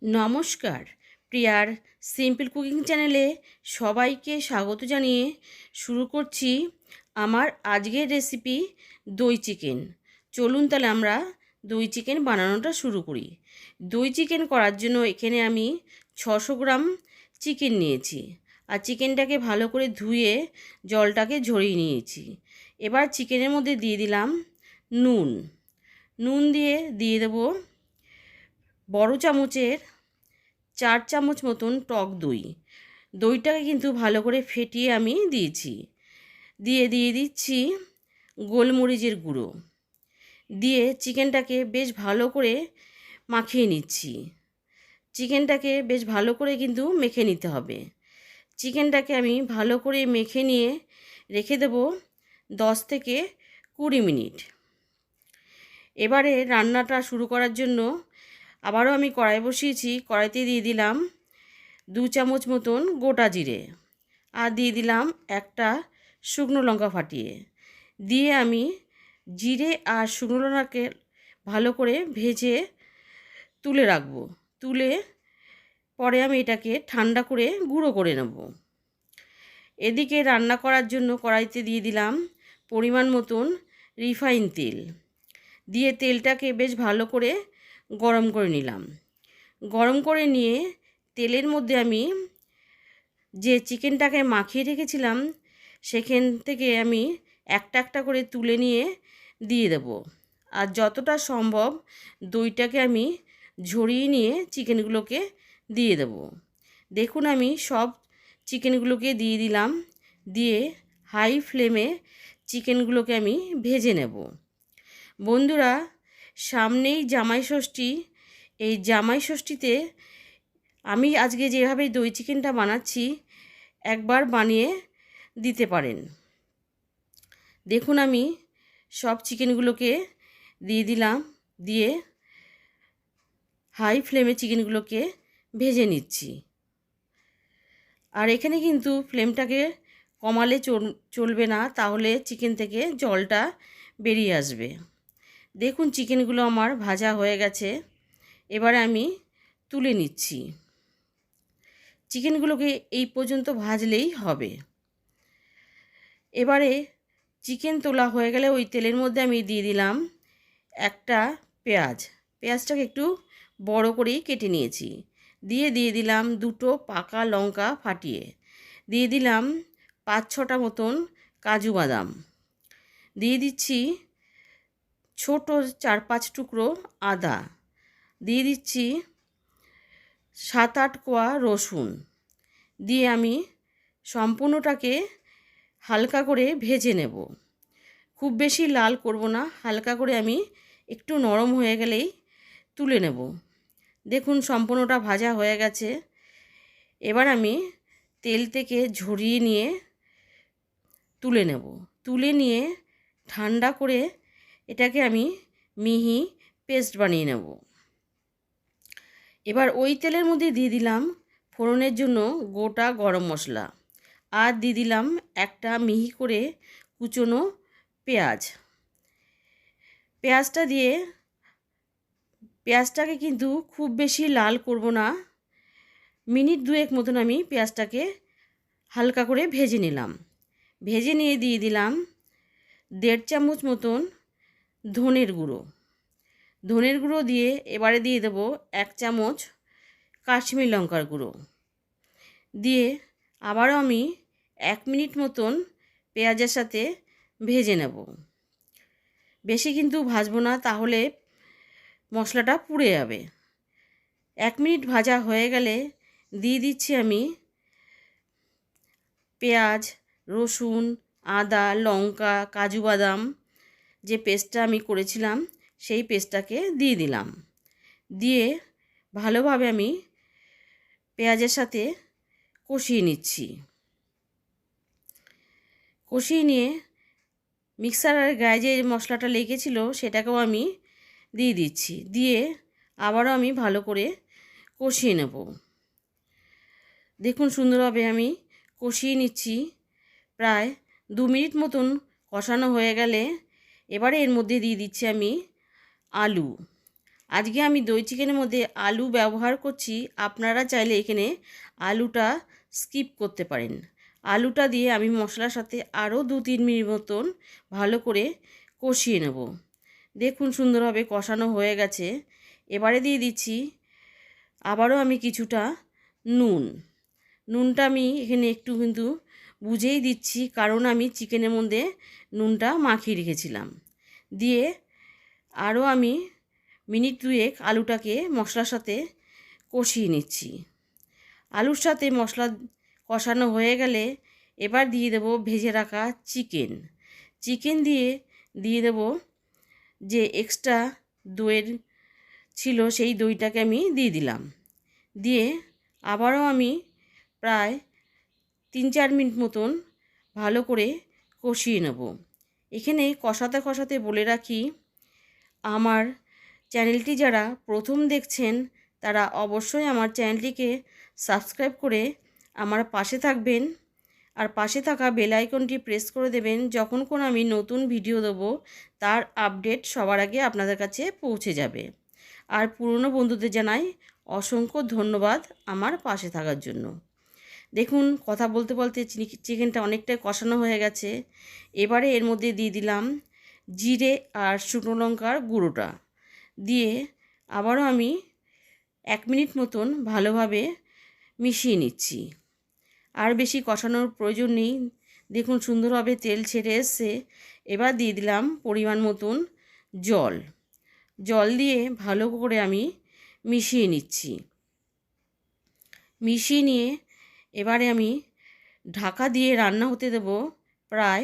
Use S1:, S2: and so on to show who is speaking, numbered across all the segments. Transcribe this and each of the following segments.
S1: নমস্কার, প্রিয়ার simple cooking চ্যানেলে সবাইকে স্বাগত জানিয়ে শুরু করছি আমার আজকের রেসিপি দই চিকেন। চলুন তাহলে আমরা দই চিকেন বানানোটা শুরু করি। দই চিকেন করার জন্য এখানে আমি 600 গ্রাম চিকেন নিয়েছি, আর চিকেনটাকে ভালো করে ধুয়ে জলটাকে ঝরিয়ে নিয়েছি। এবার চিকেনের মধ্যে দিয়ে দিলাম নুন দিয়ে দেবো বড় চামচের 4 চামচ মতন টক দইটাকে কিন্তু ভালো করে ফেটিয়ে আমি দিয়েছি। দিয়ে দিচ্ছি গোলমরিচের গুঁড়ো, দিয়ে চিকেনটাকে বেশ ভালো করে মাখিয়ে নিচ্ছি। চিকেনটাকে বেশ ভালো করে কিন্তু মেখে নিতে হবে। চিকেনটাকে আমি ভালো করে মেখে নিয়ে রেখে দেব 10 থেকে 20 মিনিট। এবারে রান্নাটা শুরু করার জন্য আবারও আমি কড়াই বসিয়েছি। কড়াইতে দিয়ে দিলাম 2 চামচ মতন গোটা জিরে, আর দিয়ে দিলাম একটা শুকনো লঙ্কা ফাটিয়ে। দিয়ে আমি জিরে আর শুকনো লঙ্কাকে ভালো করে ভেজে তুলে রাখবো। তুলে পরে আমি এটাকে ঠান্ডা করে গুঁড়ো করে নেব। এদিকে রান্না করার জন্য কড়াইতে দিয়ে দিলাম পরিমাণ মতন রিফাইন তেল। দিয়ে তেলটাকে বেশ ভালো করে গরম করে নিলাম। গরম করে নিয়ে তেলের মধ্যে আমি যে চিকেনটাকে মাখিয়ে রেখেছিলাম সেখান থেকে আমি একটা একটা করে তুলে নিয়ে দিয়ে দেব। আর যতটা সম্ভব দইটাকে আমি ঝরিয়ে নিয়ে চিকেনগুলোকে দিয়ে দেব। দেখুন আমি সব চিকেনগুলোকে দিয়ে দিলাম। দিয়ে হাই ফ্লেমে চিকেনগুলোকে আমি ভেজে নেব। বন্ধুরা, সামনেই জামাই ষষ্ঠী। এই জামাই ষষ্ঠীতে আমি আজকে যেভাবে দই চিকেনটা বানাচ্ছি একবার বানিয়ে দিতে পারেন। দেখুন আমি সব চিকেনগুলোকে দিয়ে দিলাম। দিয়ে হাই ফ্লেমে চিকেনগুলোকে ভেজে নিচ্ছি। আর এখানে কিন্তু ফ্লেমটাকে কমালে চলবে না, তাহলে চিকেন থেকে জলটা বেরিয়ে আসবে। দেখুন চিকেনগুলো আমার ভাজা হয়ে গেছে। এবারে আমি তুলে নিচ্ছি। চিকেনগুলোকে এই পর্যন্ত ভাজলেই হবে। এবারে চিকেন তোলা হয়ে গেলে ওই তেলের মধ্যে আমি দিয়ে দিলাম একটা পেঁয়াজটাকে একটু বড় করেই কেটে নিয়েছি। দিয়ে দিলাম 2টো পাকা লঙ্কা ফাটিয়ে। দিয়ে দিলাম 5-6টা মতন কাজু বাদাম। দিয়ে দিচ্ছি ছোট 4-5 টুকরো আদা। দিয়ে দিচ্ছি 7-8 কোয়া রসুন। দিয়ে আমি সম্পূর্ণটাকে হালকা করে ভেজে নেব। খুব বেশি লাল করব না, হালকা করে আমি একটু নরম হয়ে গেলেই তুলে নেব। দেখুন সম্পূর্ণটা ভাজা হয়ে গেছে। এবার আমি তেল থেকে ঝরিয়ে নিয়ে তুলে নেব। তুলে নিয়ে ঠান্ডা করে এটাকে আমি মিহি পেস্ট বানিয়ে নেব। এবার ওই তেলের মধ্যে দিয়ে দিলাম ফোড়নের জন্য গোটা গরম মশলা, আর দিয়ে দিলাম একটা মিহি করে কুচনো পেঁয়াজটা দিয়ে পেঁয়াজটাকে কিন্তু খুব বেশি লাল করব না, মিনিট 2 মতন আমি পেঁয়াজটাকে হালকা করে ভেজে নিলাম। ভেজে নিয়ে দিয়ে দিলাম 1.5 চামচ মতন ধনের গুঁড়ো দিয়ে এবারে দিয়ে দেবো 1 চামচ কাশ্মীর লঙ্কার গুঁড়ো। দিয়ে আবারও আমি 1 মিনিট মতন পেঁয়াজের সাথে ভেজে নেব। বেশি কিন্তু ভাজবো না, তাহলে মশলাটা পুড়ে যাবে। 1 মিনিট ভাজা হয়ে গেলে দিয়ে দিচ্ছি আমি পেঁয়াজ, রসুন, আদা, লঙ্কা, কাজু বাদাম যে পেস্টটা আমি করেছিলাম সেই পেস্টটাকে দিয়ে দিলাম। দিয়ে ভালোভাবে আমি পেঁয়াজের সাথে কষিয়ে নিচ্ছি। কষিয়ে নিয়ে মিক্সারের গায়ে যে মশলাটা লেগেছিল সেটাকেও আমি দিয়ে দিচ্ছি। দিয়ে আবারও আমি ভালো করে কষিয়ে নেব। দেখুন সুন্দরভাবে আমি কষিয়ে নিচ্ছি। প্রায় 2 মিনিট মতন কষানো হয়ে গেলে এবারে এর মধ্যে দিয়ে দিচ্ছি আমি আজকে আমি দই চিকেনের মধ্যে আলু ব্যবহার করছি, আপনারা চাইলে এখানে আলুটা স্কিপ করতে পারেন। আলুটা দিয়ে আমি মশলার সাথে আরও 2-3 মিনিট মতন ভালো করে কষিয়ে নেব। দেখুন সুন্দরভাবে কষানো হয়ে গেছে। এবারে দিয়ে দিচ্ছি আবারও আমি কিছুটা নুনটা আমি এখানে একটু কিন্তু বুঝেই দিচ্ছি, কারণ আমি চিকেনের মধ্যে নুনটা মাখিয়ে রেখেছিলাম। দিয়ে আরও আমি মিনিট 2 আলুটাকে মশলার সাথে কষিয়ে নিচ্ছি। আলুর সাথে মশলা কষানো হয়ে গেলে এবার দিয়ে দেব ভেজে রাখা চিকেন দিয়ে দেব যে এক্সট্রা দইয়ের ছিল, সেই দইটাকে আমি দিয়ে দিলাম। দিয়ে আবারও আমি প্রায় 3-4 মিনিট মতন ভালো করে কষিয়ে নেব। এখানে কষাতে কষাতে বলে রাখি, আমার চ্যানেলটি যারা প্রথম দেখছেন তারা অবশ্যই আমার চ্যানেলটিকে সাবস্ক্রাইব করে আমার পাশে থাকবেন, আর পাশে থাকা বেল আইকনটি প্রেস করে দেবেন। যখন কোনো আমি নতুন ভিডিও দেবো তার আপডেট সবার আগে আপনাদের কাছে পৌঁছে যাবে। আর পুরনো বন্ধুদের জানাই অসংখ্য ধন্যবাদ আমার পাশে থাকার জন্য। দেখুন কথা বলতে বলতে চিকেনটা অনেকটাই কষানো হয়ে গেছে। এবারে এর মধ্যে দিয়ে দিলাম জিরে আর শুকনো লঙ্কার গুঁড়োটা, দিয়ে আবারও আমি 1 মিনিট মতন ভালোভাবে মিশিয়ে নিচ্ছি। আর বেশি কষানোর প্রয়োজন নেই। দেখুন সুন্দরভাবে তেল ছেড়ে এসছে। এবার দিয়ে দিলাম পরিমাণ মতন জল দিয়ে ভালো করে আমি মিশিয়ে নিচ্ছি। মিশিয়ে নিয়ে এবারে আমি ঢাকা দিয়ে রান্না হতে দেব প্রায়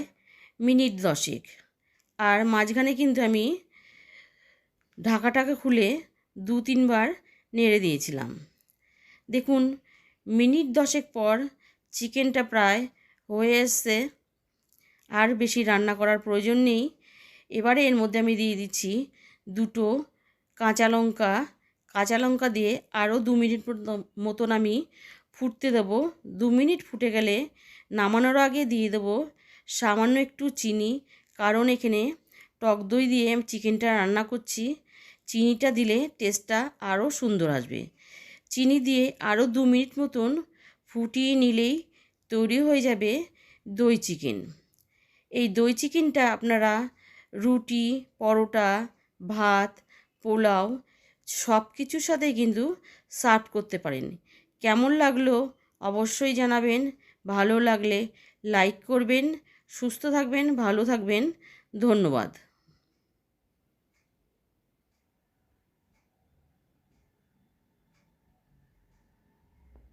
S1: মিনিট 10। আর মাঝখানে কিন্তু আমি ঢাকাটাকে খুলে 2-3 বার নেড়ে দিয়েছিলাম। দেখুন মিনিট 10 পর চিকেনটা প্রায় হয়ে এসছে, আর বেশি রান্না করার প্রয়োজন নেই। এবারে এর মধ্যে আমি দিয়ে দিচ্ছি 2 কাঁচা লঙ্কা দিয়ে আরও 2 মিনিট মতন আমি ফুটতে দেব। 2 মিনিট ফুটে গেলে নামানোর আগে দিয়ে দেব সামান্য একটু চিনি, কারণ এখানে টক দই দিয়ে আমি চিকেনটা রান্না করছি। চিনিটা দিলে টেস্টটা আরও সুন্দর আসবে। চিনি দিয়ে আরও 2 মিনিট মতন ফুটিয়ে নিলেই তৈরি হয়ে যাবে দই চিকেন। এই দই চিকেনটা আপনারা রুটি, পরোটা, ভাত, পোলাও সব কিছুর সাথে কিন্তু সার্ভ করতে পারেন। কেমন লাগলো অবশ্যই জানাবেন। ভালো লাগলে লাইক করবেন। সুস্থ থাকবেন, ভালো থাকবেন। ধন্যবাদ।